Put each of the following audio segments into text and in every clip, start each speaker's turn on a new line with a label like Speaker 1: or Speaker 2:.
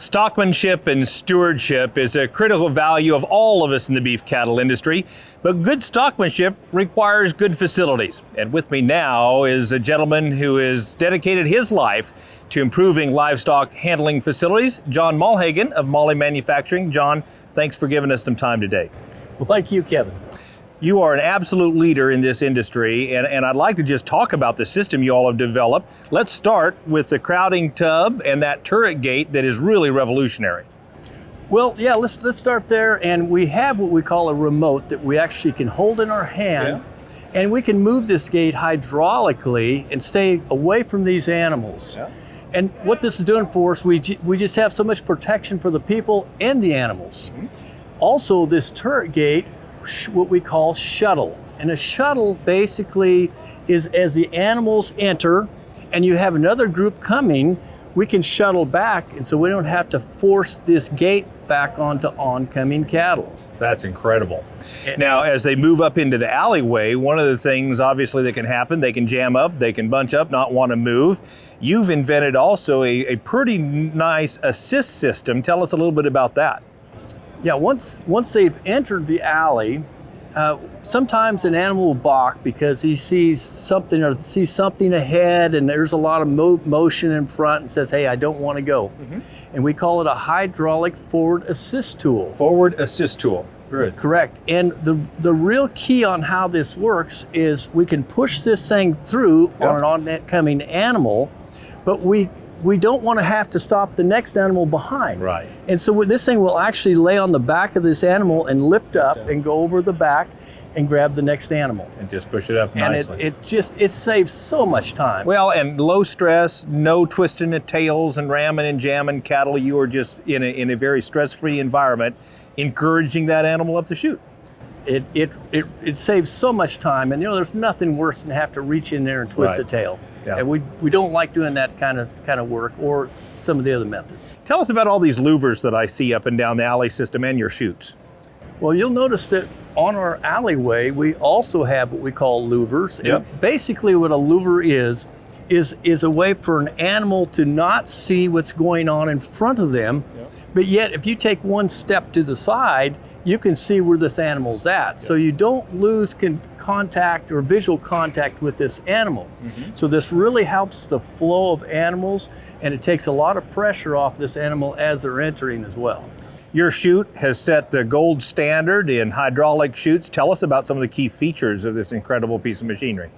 Speaker 1: Stockmanship and stewardship is a critical value of all of us in the beef cattle industry, but good stockmanship requires good facilities. And with me now is a gentleman who has dedicated his life to improving livestock handling facilities, John Mulhagen of Moly Manufacturing. John, thanks for giving us some time today.
Speaker 2: Well, thank you, Kevin.
Speaker 1: You are an absolute leader in this industry, and I'd like to just talk about the system you all have developed. Let's start with the crowding tub and that turret gate that is really revolutionary.
Speaker 2: Well, yeah, let's start there. And we have what we call a remote that we actually can hold in our hand, and we can move this gate hydraulically and stay away from these animals. Yeah. And what this is doing for us, we just have so much protection for the people and the animals. Mm-hmm. Also, this turret gate, what we call shuttle. And a shuttle basically is as the animals enter and you have another group coming, we can shuttle back, and so we don't have to force this gate back onto oncoming cattle.
Speaker 1: That's incredible. Now, as they move up into the alleyway, one of the things obviously that can happen, they can jam up, they can bunch up, not want to move. You've invented also a pretty nice assist system. Tell us a little bit about that.
Speaker 2: Yeah, once they've entered the alley, sometimes an animal will balk because he sees something ahead and there's a lot of motion in front and says, hey, I don't want to go. Mm-hmm. And we call it a hydraulic forward assist tool.
Speaker 1: Forward assist tool. Good.
Speaker 2: Correct. And the real key on how this works is we can push this thing through on an oncoming animal, but we don't want to have to stop the next animal behind.
Speaker 1: Right.
Speaker 2: And so this thing will actually lay on the back of this animal and lift up and go over the back and grab the next animal.
Speaker 1: And just push it up nicely.
Speaker 2: And it saves so much time.
Speaker 1: Well, and low stress, no twisting of tails and ramming and jamming cattle. You are just in a very stress-free environment, encouraging that animal up the chute.
Speaker 2: It saves so much time, and there's nothing worse than have to reach in there and twist a tail. Yeah. And we don't like doing that kind of work or some of the other methods.
Speaker 1: Tell us about all these louvers that I see up and down the alley system and your chutes.
Speaker 2: Well, you'll notice that on our alleyway, we also have what we call louvers.
Speaker 1: Yep.
Speaker 2: And basically what a louver is a way for an animal to not see what's going on in front of them. Yep. But yet, if you take one step to the side, you can see where this animal's at. Yep. So you don't lose contact or visual contact with this animal. Mm-hmm. So this really helps the flow of animals, and it takes a lot of pressure off this animal as they're entering as well.
Speaker 1: Your chute has set the gold standard in hydraulic chutes. Tell us about some of the key features of this incredible piece of machinery.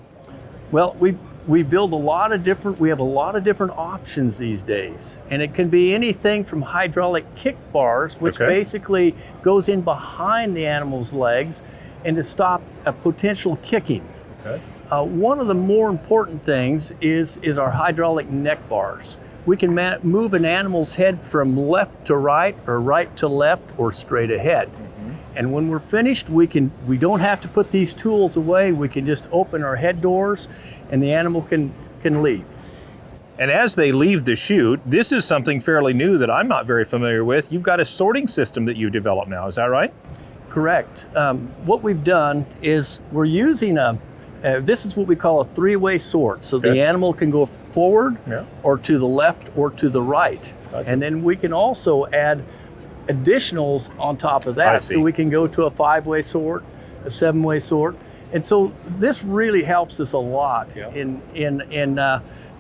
Speaker 2: Well, we build we have a lot of different options these days. And it can be anything from hydraulic kick bars, which basically goes in behind the animal's legs and to stop a potential kicking. Okay. One of the more important things is our hydraulic neck bars. We can move an animal's head from left to right or right to left or straight ahead. Mm-hmm. And when we're finished, we don't have to put these tools away. We can just open our head doors and the animal can leave.
Speaker 1: And as they leave the chute, this is something fairly new that I'm not very familiar with. You've got a sorting system that you've developed now, is that right?
Speaker 2: Correct. What we've done is we're using this is what we call a three-way sort. So the animal can go forward or to the left or to the right. Gotcha. And then we can also add additionals on top of that. So we can go to a 5-way sort, a 7-way sort. And so this really helps us a lot in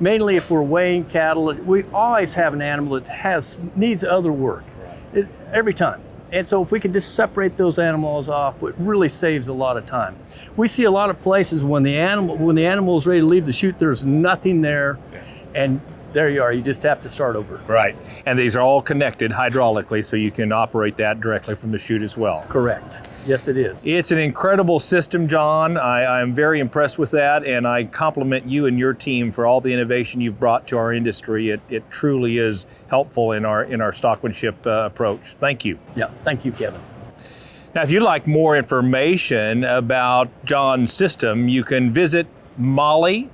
Speaker 2: mainly if we're weighing cattle. We always have an animal that needs other work every time. And so if we can just separate those animals off, it really saves a lot of time. We see a lot of places when the animal is ready to leave the chute, there's nothing there, and there you are. You just have to start over.
Speaker 1: Right. And these are all connected hydraulically, so you can operate that directly from the chute as well.
Speaker 2: Correct. Yes, it is.
Speaker 1: It's an incredible system, John. I'm very impressed with that, and I compliment you and your team for all the innovation you've brought to our industry. It truly is helpful in our stockmanship approach. Thank you.
Speaker 2: Yeah. Thank you, Kevin.
Speaker 1: Now, if you'd like more information about John's system, you can visit mollymfg.com.